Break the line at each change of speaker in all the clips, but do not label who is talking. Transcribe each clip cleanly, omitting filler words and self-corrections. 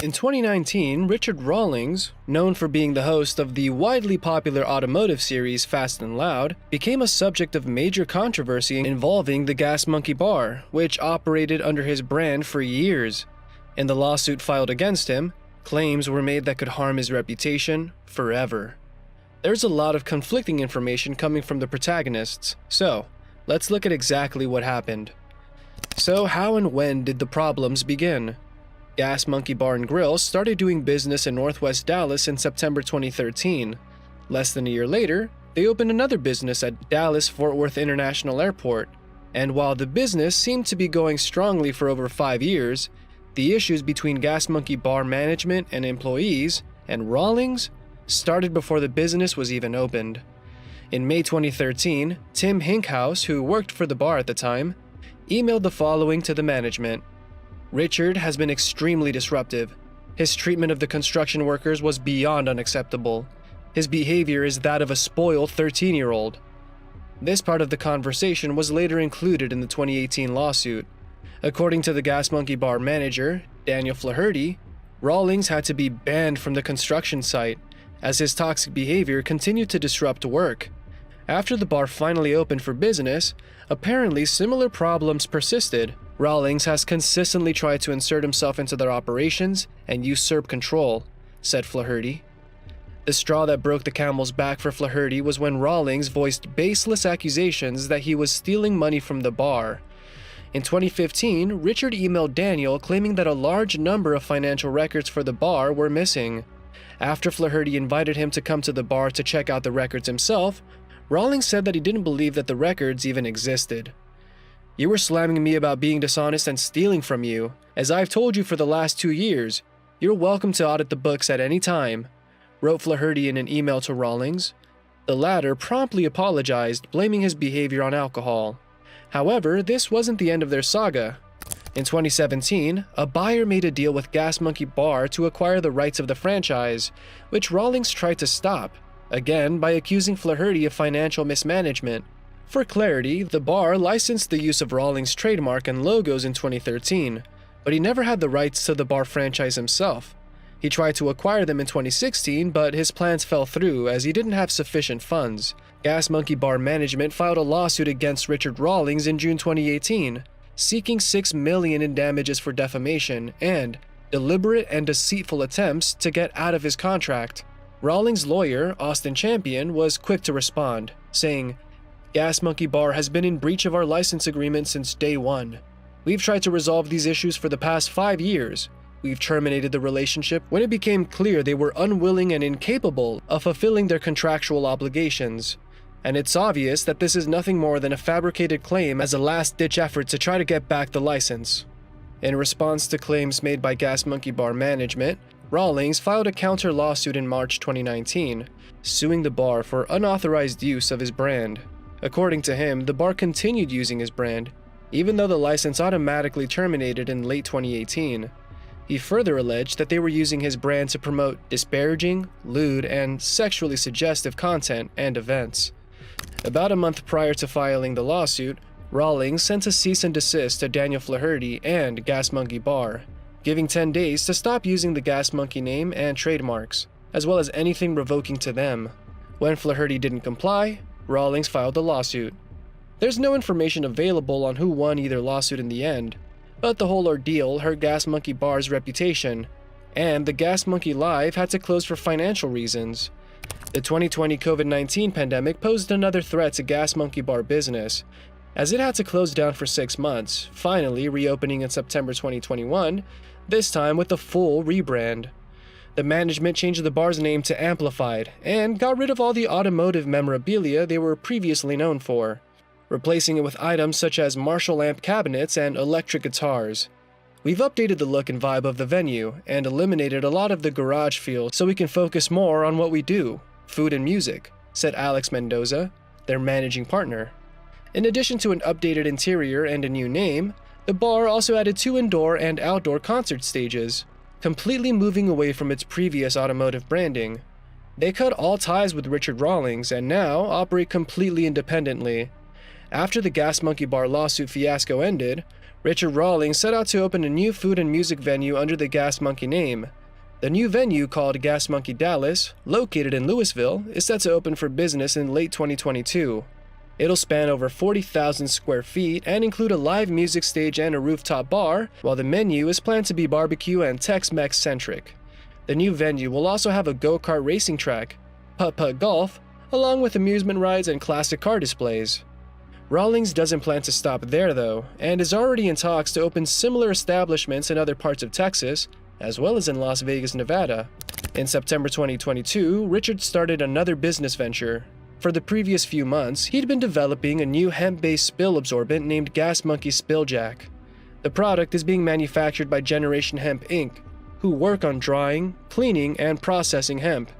In 2019, Richard Rawlings, known for being the host of the widely popular automotive series Fast and Loud, became a subject of major controversy involving the Gas Monkey Bar, which operated under his brand for years. In the lawsuit filed against him, claims were made that could harm his reputation forever. There's a lot of conflicting information coming from the protagonists, so let's look at exactly what happened. So how and when did the problems begin? Gas Monkey Bar and Grill started doing business in Northwest Dallas in September 2013. Less than a year later, they opened another business at Dallas-Fort Worth International Airport. And while the business seemed to be going strongly for over 5 years, the issues between Gas Monkey Bar management and employees and Rawlings started before the business was even opened. In May 2013, Tim Hinkhouse, who worked for the bar at the time, emailed the following to the management. Richard has been extremely disruptive. His treatment of the construction workers was beyond unacceptable. His behavior is that of a spoiled 13-year-old. This part of the conversation was later included in the 2018 lawsuit. According to the Gas Monkey Bar manager, Daniel Flaherty, Rawlings had to be banned from the construction site as his toxic behavior continued to disrupt work. After the bar finally opened for business, apparently similar problems persisted. Rawlings has consistently tried to insert himself into their operations and usurp control, said Flaherty. The straw that broke the camel's back for Flaherty was when Rawlings voiced baseless accusations that he was stealing money from the bar. In 2015, Richard emailed Daniel claiming that a large number of financial records for the bar were missing. After Flaherty invited him to come to the bar to check out the records himself, Rawlings said that he didn't believe that the records even existed. "You were slamming me about being dishonest and stealing from you. As I've told you for the last 2 years, you're welcome to audit the books at any time," wrote Flaherty in an email to Rawlings. The latter promptly apologized, blaming his behavior on alcohol. However, this wasn't the end of their saga. In 2017, a buyer made a deal with Gas Monkey Bar to acquire the rights of the franchise, which Rawlings tried to stop, again by accusing Flaherty of financial mismanagement. For clarity, the bar licensed the use of Rawlings' trademark and logos in 2013, but he never had the rights to the bar franchise himself. He tried to acquire them in 2016, but his plans fell through as he didn't have sufficient funds. Gas Monkey Bar management filed a lawsuit against Richard Rawlings in June 2018, seeking $6 million in damages for defamation and deliberate and deceitful attempts to get out of his contract. Rawlings' lawyer, Austin Champion, was quick to respond, saying, "Gas Monkey Bar has been in breach of our license agreement since day one. We've tried to resolve these issues for the past 5 years. We've terminated the relationship when it became clear they were unwilling and incapable of fulfilling their contractual obligations. And it's obvious that this is nothing more than a fabricated claim as a last-ditch effort to try to get back the license." In response to claims made by Gas Monkey Bar management, Rawlings filed a counter lawsuit in March 2019, suing the bar for unauthorized use of his brand. According to him, the bar continued using his brand, even though the license automatically terminated in late 2018. He further alleged that they were using his brand to promote disparaging, lewd, and sexually suggestive content and events. About a month prior to filing the lawsuit, Rawlings sent a cease and desist to Daniel Flaherty and Gas Monkey Bar, giving 10 days to stop using the Gas Monkey name and trademarks, as well as anything revoking to them. When Flaherty didn't comply, Rawlings filed a lawsuit. There's no information available on who won either lawsuit in the end, but the whole ordeal hurt Gas Monkey Bar's reputation, and the Gas Monkey Live had to close for financial reasons. The 2020 COVID-19 pandemic posed another threat to Gas Monkey Bar business, as it had to close down for 6 months, finally reopening in September 2021, this time with a full rebrand. The management changed the bar's name to Amplified and got rid of all the automotive memorabilia they were previously known for, replacing it with items such as Marshall amp cabinets and electric guitars. "We've updated the look and vibe of the venue and eliminated a lot of the garage feel so we can focus more on what we do, food and music," said Alex Mendoza, their managing partner. In addition to an updated interior and a new name, the bar also added 2 indoor and outdoor concert stages, completely moving away from its previous automotive branding. They cut all ties with Richard Rawlings and now operate completely independently. After the Gas Monkey Bar lawsuit fiasco ended, Richard Rawlings set out to open a new food and music venue under the Gas Monkey name. The new venue, called Gas Monkey Dallas, located in Louisville, is set to open for business in late 2022. It'll span over 40,000 square feet and include a live music stage and a rooftop bar, while the menu is planned to be barbecue and Tex-Mex centric. The new venue will also have a go-kart racing track, putt-putt golf, along with amusement rides and classic car displays. Rawlings doesn't plan to stop there though, and is already in talks to open similar establishments in other parts of Texas, as well as in Las Vegas, Nevada. In September 2022, Richard started another business venture. For the previous few months, he'd been developing a new hemp-based spill absorbent named Gas Monkey Spilljack. The product is being manufactured by Generation Hemp Inc., who work on drying, cleaning, and processing hemp.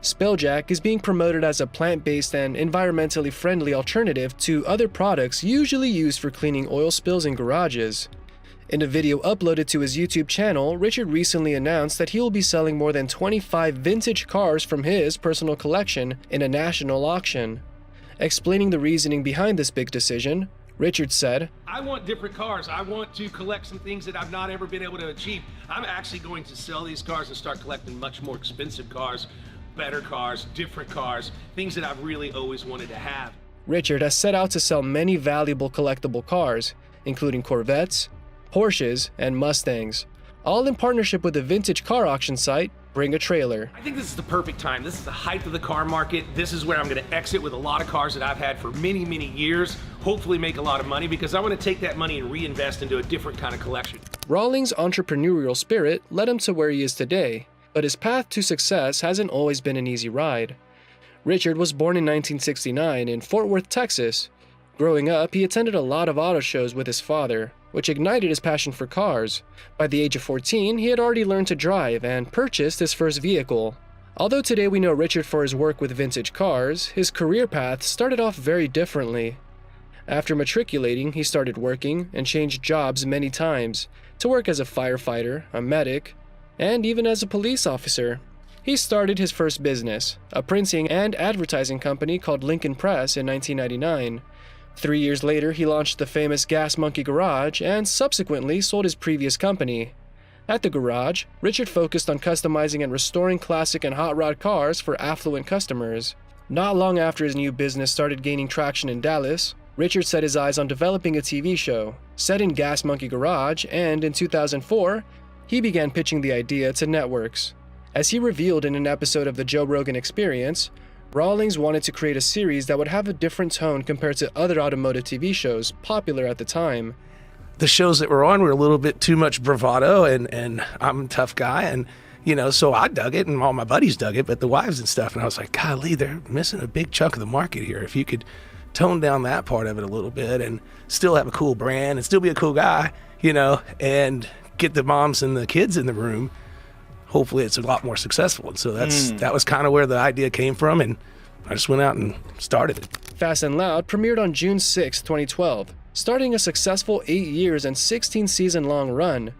Spilljack is being promoted as a plant-based and environmentally friendly alternative to other products usually used for cleaning oil spills in garages. In a video uploaded to his YouTube channel, Richard recently announced that he will be selling more than 25 vintage cars from his personal collection in a national auction. Explaining the reasoning behind this big decision, Richard said,
I want different cars. I want to collect some things that I've not ever been able to achieve. I'm actually going to sell these cars and start collecting much more expensive cars, better cars, different cars, things that I've really always wanted to have.
Richard has set out to sell many valuable collectible cars, including Corvettes, Porsches, and Mustangs, all in partnership with the vintage car auction site, Bring a Trailer.
I think this is the perfect time. This is the height of the car market. This is where I'm going to exit with a lot of cars that I've had for many, many years, hopefully make a lot of money, because I want to take that money and reinvest into a different kind of collection.
Rawlings' entrepreneurial spirit led him to where he is today, but his path to success hasn't always been an easy ride. Richard was born in 1969 in Fort Worth, Texas. Growing up, he attended a lot of auto shows with his father, which ignited his passion for cars. By the age of 14, he had already learned to drive and purchased his first vehicle. Although today we know Richard for his work with vintage cars, his career path started off very differently. After matriculating, he started working and changed jobs many times, to work as a firefighter, a medic, and even as a police officer. He started his first business, a printing and advertising company called Lincoln Press, in 1999. 3 years later, he launched the famous Gas Monkey Garage and subsequently sold his previous company. At the garage, Richard focused on customizing and restoring classic and hot rod cars for affluent customers. Not long after his new business started gaining traction in Dallas, Richard set his eyes on developing a TV show, set in Gas Monkey Garage, and in 2004, he began pitching the idea to networks. As he revealed in an episode of The Joe Rogan Experience, Rawlings wanted to create a series that would have a different tone compared to other automotive TV shows popular at the time.
The shows that were on were a little bit too much bravado, and I'm a tough guy, and so I dug it, and all my buddies dug it, but the wives and stuff, and I was like, golly, they're missing a big chunk of the market here. If you could tone down that part of it a little bit and still have a cool brand and still be a cool guy, and get the moms and the kids in the room, hopefully it's a lot more successful. And so that was kind of where the idea came from, and I just went out and started it.
Fast and Loud premiered on June 6, 2012, starting a successful 8 years and 16 season-long run.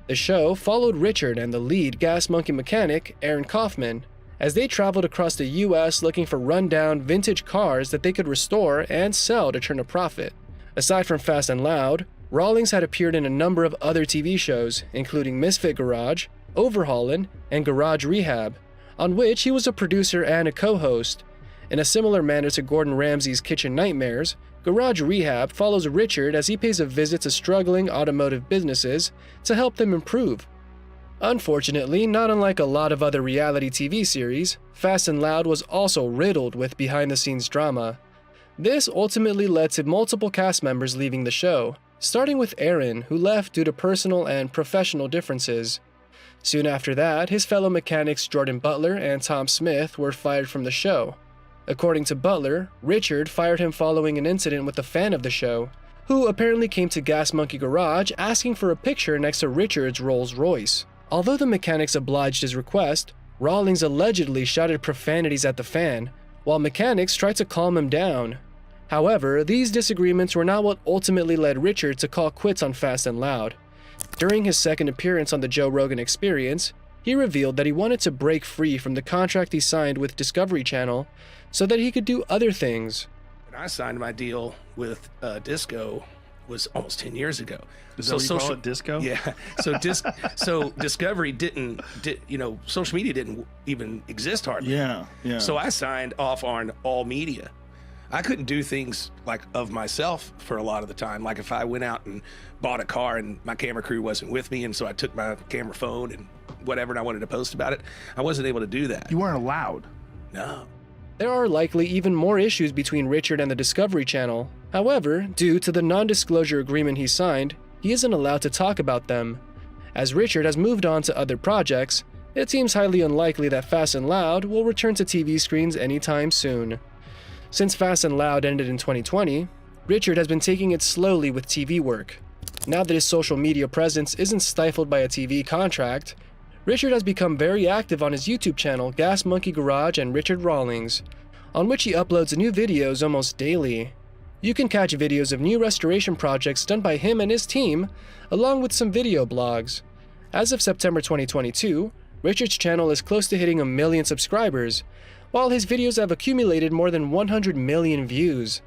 The show followed Richard and the lead Gas Monkey mechanic, Aaron Kaufman, as they traveled across the U.S. looking for rundown, vintage cars that they could restore and sell to turn a profit. Aside from Fast and Loud, Rawlings had appeared in a number of other TV shows, including Misfit Garage, Overhaulin', and Garage Rehab, on which he was a producer and a co-host. In a similar manner to Gordon Ramsay's Kitchen Nightmares, Garage Rehab follows Richard as he pays a visit to struggling automotive businesses to help them improve. Unfortunately, not unlike a lot of other reality TV series, Fast and Loud was also riddled with behind-the-scenes drama. This ultimately led to multiple cast members leaving the show, starting with Aaron, who left due to personal and professional differences. Soon after that, his fellow mechanics Jordan Butler and Tom Smith were fired from the show. According to Butler, Richard fired him following an incident with a fan of the show, who apparently came to Gas Monkey Garage asking for a picture next to Richard's Rolls Royce. Although the mechanics obliged his request, Rawlings allegedly shouted profanities at the fan, while mechanics tried to calm him down. However, these disagreements were not what ultimately led Richard to call quits on Fast and Loud. During his second appearance on the Joe Rogan Experience, he revealed that he wanted to break free from the contract he signed with Discovery Channel so that he could do other things.
When I signed my deal with Disco, was almost 10 years ago.
Is that what you call it, disco?
Yeah. So Discovery didn't, social media didn't even exist hardly.
Yeah.
So I signed off on all media. I couldn't do things like of myself for a lot of the time. Like if I went out and bought a car and my camera crew wasn't with me, and so I took my camera phone and whatever, and I wanted to post about it, I wasn't able to do that.
You weren't allowed.
No.
There are likely even more issues between Richard and the Discovery Channel. However, due to the non-disclosure agreement he signed, he isn't allowed to talk about them. As Richard has moved on to other projects, it seems highly unlikely that Fast and Loud will return to TV screens anytime soon. Since Fast and Loud ended in 2020, Richard has been taking it slowly with TV work. Now that his social media presence isn't stifled by a TV contract, Richard has become very active on his YouTube channel Gas Monkey Garage and Richard Rawlings, on which he uploads new videos almost daily. You can catch videos of new restoration projects done by him and his team, along with some video blogs. As of September 2022, Richard's channel is close to hitting 1 million subscribers, while his videos have accumulated more than 100 million views.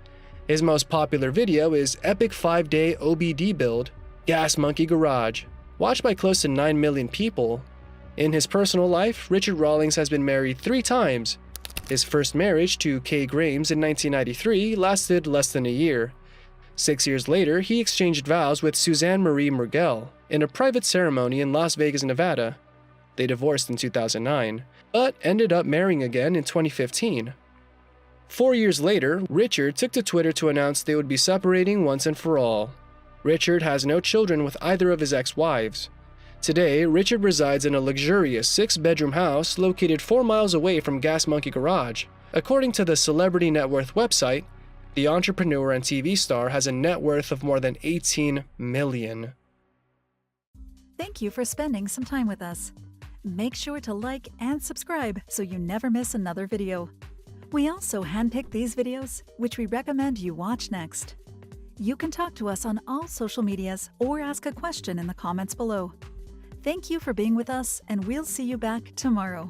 His most popular video is Epic 5-Day OBD Build, Gas Monkey Garage, watched by close to 9 million people. In his personal life, Richard Rawlings has been married 3 times. His first marriage to Kay Grames in 1993 lasted less than a year. 6 years later, he exchanged vows with Suzanne Marie Mergel in a private ceremony in Las Vegas, Nevada. They divorced in 2009, but ended up marrying again in 2015. 4 years later, Richard took to Twitter to announce they would be separating once and for all. Richard has no children with either of his ex-wives. Today, Richard resides in a luxurious 6-bedroom house located 4 miles away from Gas Monkey Garage. According to the Celebrity Net Worth website, the entrepreneur and TV star has a net worth of more than $18 million.
Thank you for spending some time with us. Make sure to like and subscribe so you never miss another video. We also handpick these videos, which we recommend you watch next. You can talk to us on all social medias or ask a question in the comments below. Thank you for being with us, and we'll see you back tomorrow.